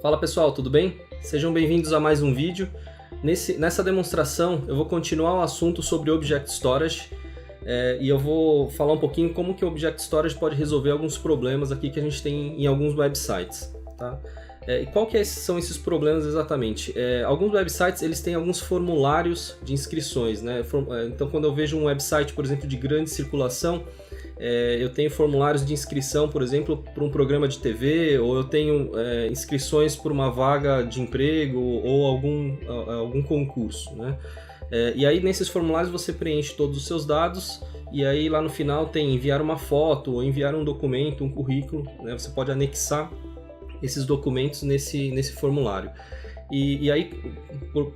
Fala pessoal, tudo bem? Sejam bem-vindos a mais um vídeo. Nessa demonstração eu vou continuar o assunto sobre Object Storage e eu vou falar um pouquinho como que o Object Storage pode resolver alguns problemas aqui que a gente tem em alguns websites. Tá? E qual que são esses problemas exatamente? Alguns websites eles têm alguns formulários de inscrições, né? Então quando eu vejo um website, por exemplo, de grande circulação, eu tenho formulários de inscrição, por exemplo, para um programa de TV, ou eu tenho inscrições por uma vaga de emprego ou algum concurso, né? E aí nesses formulários você preenche todos os seus dados e aí lá no final tem enviar uma foto, ou enviar um documento, um currículo, né? Você pode anexar esses documentos nesse formulário. E aí,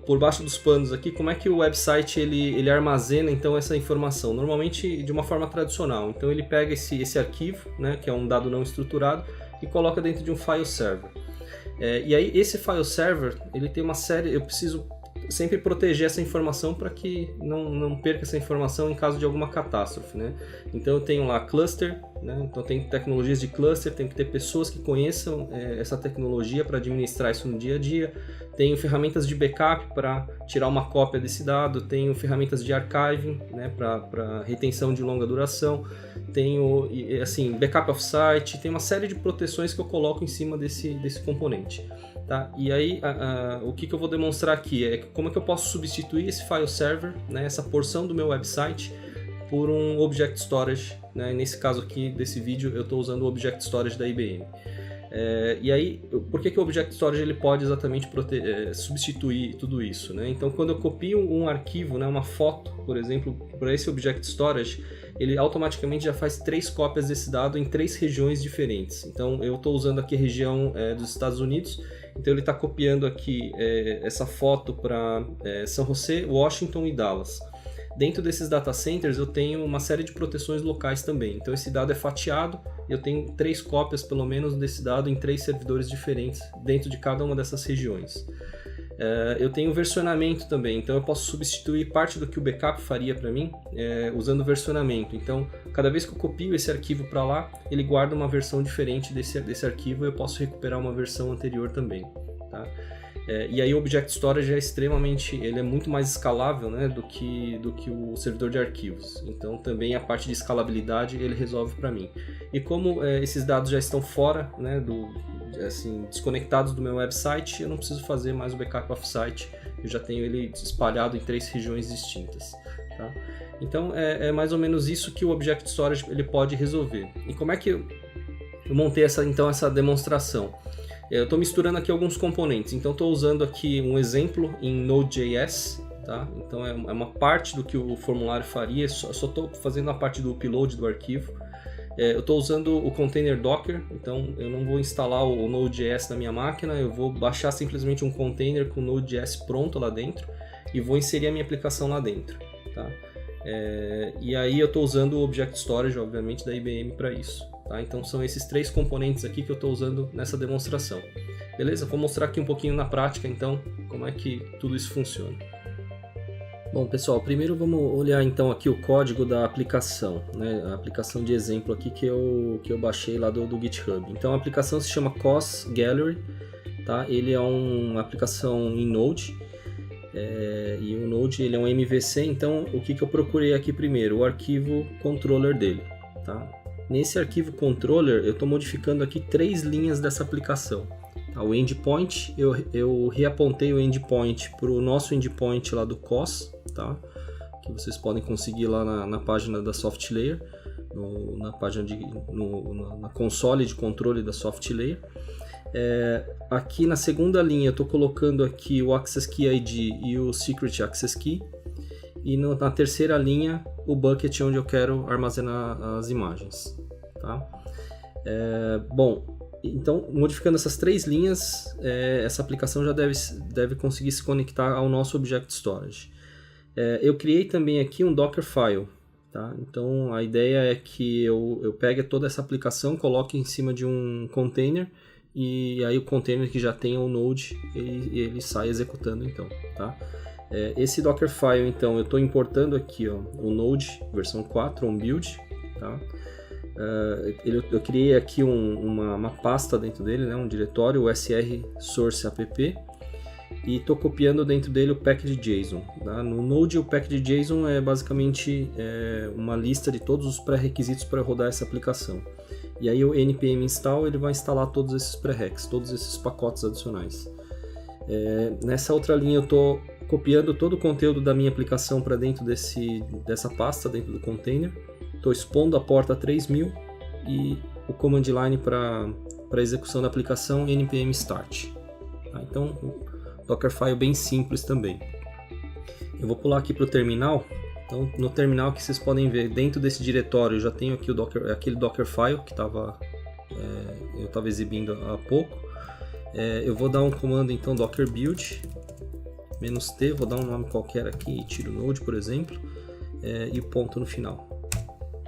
por baixo dos panos aqui, como é que o website ele armazena então essa informação? Normalmente de uma forma tradicional. Então ele pega esse arquivo, né, que é um dado não estruturado, e coloca dentro de um file server. E aí esse file server, ele tem uma série, eu preciso sempre proteger essa informação para que não perca essa informação em caso de alguma catástrofe, né? Então eu tenho lá cluster, né? Então tem tecnologias de cluster, tem que ter pessoas que conheçam essa tecnologia para administrar isso no dia a dia. Tenho ferramentas de backup para tirar uma cópia desse dado, tenho ferramentas de archiving, né, para retenção de longa duração, tenho assim, backup offsite, tem uma série de proteções que eu coloco em cima desse componente. Tá? E aí o que eu vou demonstrar aqui é como é que eu posso substituir esse file server, né, essa porção do meu website, por um Object Storage, né? Nesse caso aqui desse vídeo eu estou usando o Object Storage da IBM. E aí, por que o Object Storage ele pode exatamente substituir tudo isso, né? Então, quando eu copio um arquivo, né, uma foto, por exemplo, para esse Object Storage, ele automaticamente já faz 3 cópias desse dado em 3 regiões diferentes. Então, eu estou usando aqui a região dos Estados Unidos, então ele está copiando aqui essa foto para São José, Washington e Dallas. Dentro desses data centers eu tenho uma série de proteções locais também. Então esse dado é fatiado, eu tenho 3 cópias pelo menos desse dado em 3 servidores diferentes dentro de cada uma dessas regiões. Eu tenho versionamento também, então eu posso substituir parte do que o backup faria para mim usando versionamento. Então cada vez que eu copio esse arquivo para lá, ele guarda uma versão diferente desse arquivo e eu posso recuperar uma versão anterior também. Tá? E aí o Object Storage ele é muito mais escalável, né, do que o servidor de arquivos. Então também a parte de escalabilidade ele resolve para mim. E como esses dados já estão fora, né, desconectados do meu website, eu não preciso fazer mais o backup offsite, eu já tenho ele espalhado em 3 regiões distintas. Tá? Então é mais ou menos isso que o Object Storage ele pode resolver. E como é que eu montei essa demonstração? Eu estou misturando aqui alguns componentes, então estou usando aqui um exemplo em Node.js, tá? Então é uma parte do que o formulário faria, só estou fazendo a parte do upload do arquivo. Eu estou usando o container Docker, então eu não vou instalar o Node.js na minha máquina, eu vou baixar simplesmente um container com Node.js pronto lá dentro e vou inserir a minha aplicação lá dentro. Tá? E aí eu estou usando o Object Storage, obviamente, da IBM para isso. Tá? Então são esses 3 componentes aqui que eu estou usando nessa demonstração. Beleza? Vou mostrar aqui um pouquinho na prática, então, como é que tudo isso funciona. Bom, pessoal, primeiro vamos olhar então aqui o código da aplicação, né? A aplicação de exemplo aqui que eu baixei lá do GitHub. Então a aplicação se chama COS Gallery, tá? Ele é uma aplicação em Node, e o Node ele é um MVC, então o que eu procurei aqui primeiro? O arquivo controller dele, tá? Nesse arquivo controller eu estou modificando aqui 3 linhas dessa aplicação. Tá? O endpoint, eu reapontei o endpoint para o nosso endpoint lá do COS, tá? Que vocês podem conseguir lá na página da SoftLayer, na página na console de controle da SoftLayer. Aqui na segunda linha eu estou colocando aqui o Access Key ID e o Secret Access Key. E na terceira linha o bucket onde eu quero armazenar as imagens. Tá? Bom, então modificando essas 3 linhas, essa aplicação já deve conseguir se conectar ao nosso Object Storage. Eu criei também aqui um Dockerfile. Tá? Então a ideia é que eu pegue toda essa aplicação, coloque em cima de um container e aí o container que já tem o Node ele sai executando então. Tá? Esse Dockerfile, então, eu estou importando aqui ó, o Node versão 4, on build, Tá? Eu criei aqui uma pasta dentro dele, né, um diretório, o SR Source App, e estou copiando dentro dele o package.json. Tá? No Node, o package.json é basicamente uma lista de todos os pré-requisitos para rodar essa aplicação. E aí o npm install ele vai instalar todos esses pré-recs, todos esses pacotes adicionais. Nessa outra linha eu estou copiando todo o conteúdo da minha aplicação para dentro dessa pasta, dentro do container. Estou expondo a porta 3000 e o command line para execução da aplicação npm start. Tá? Então, Dockerfile bem simples também. Eu vou pular aqui para o terminal. Então, no terminal que vocês podem ver, dentro desse diretório eu já tenho aqui aquele Dockerfile que eu estava exibindo há pouco. Eu vou dar um comando então docker build -t, vou dar um nome qualquer aqui, tiro node por exemplo, e ponto no final.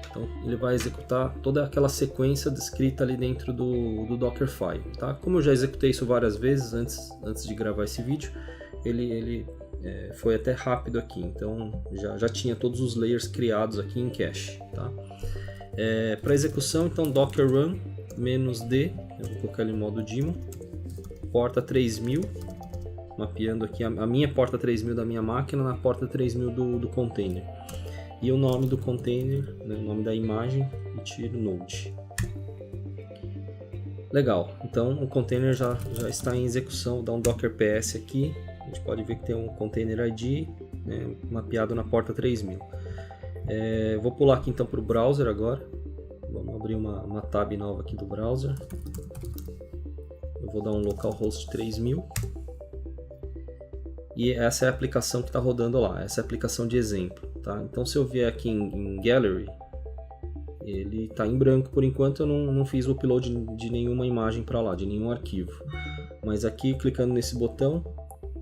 Então ele vai executar toda aquela sequência descrita ali dentro do Dockerfile. Tá? Como eu já executei isso várias vezes antes de gravar esse vídeo, ele foi até rápido aqui, então já tinha todos os layers criados aqui em cache. Tá? Para execução, então docker run -d, eu vou colocar ele em modo daemon, porta 3000, mapeando aqui a minha porta 3000 da minha máquina na porta 3000 do container. E o nome do container, né, o nome da imagem, e tiro node. Legal, então o container já está em execução. Vou dar um docker ps aqui, a gente pode ver que tem um container ID, né, mapeado na porta 3000. Vou pular aqui então para o browser agora. Vamos abrir uma tab nova aqui do browser. Eu vou dar um localhost 3000. E essa é a aplicação que está rodando lá, essa é a aplicação de exemplo. Tá? Então se eu vier aqui em Gallery, ele está em branco por enquanto, eu não fiz o upload de nenhuma imagem para lá, de nenhum arquivo. Mas aqui, clicando nesse botão,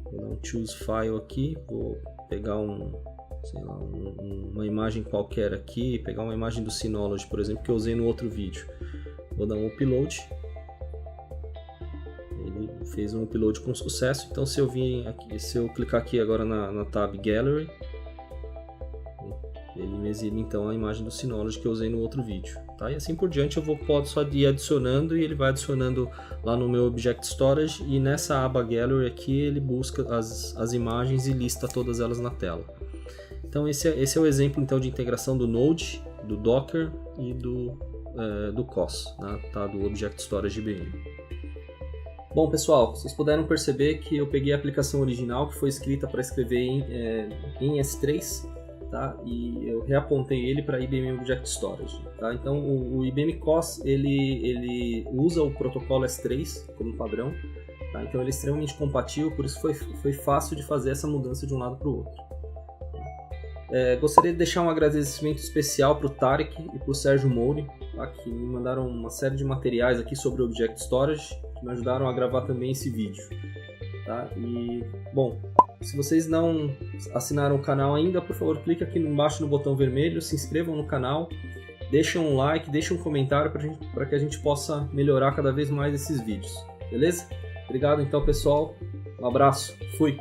vou dar um Choose File aqui, vou pegar uma imagem qualquer aqui, pegar uma imagem do Synology, por exemplo, que eu usei no outro vídeo. Vou dar um upload. Ele fez um upload com sucesso, então se eu clicar aqui agora na tab Gallery, ele me exibe então a imagem do Synology que eu usei no outro vídeo. Tá? E assim por diante eu posso só ir adicionando, e ele vai adicionando lá no meu Object Storage, e nessa aba Gallery aqui ele busca as imagens e lista todas elas na tela. Então esse é o exemplo então de integração do Node, do Docker e do COS, né? Tá? Do Object Storage IBM. Bom pessoal, vocês puderam perceber que eu peguei a aplicação original que foi escrita para escrever em S3, tá? E eu reapontei ele para IBM Object Storage. Tá? Então o IBM COS ele usa o protocolo S3 como padrão, tá? Então ele é extremamente compatível, por isso foi fácil de fazer essa mudança de um lado para o outro. Gostaria de deixar um agradecimento especial para o Tarek e para o Sérgio Moure, tá? Que me mandaram uma série de materiais aqui sobre Object Storage, que me ajudaram a gravar também esse vídeo. Tá? E, bom, se vocês não assinaram o canal ainda, por favor, clique aqui embaixo no botão vermelho, se inscrevam no canal, deixem um like, deixem um comentário para que a gente possa melhorar cada vez mais esses vídeos. Beleza? Obrigado então, pessoal. Um abraço. Fui!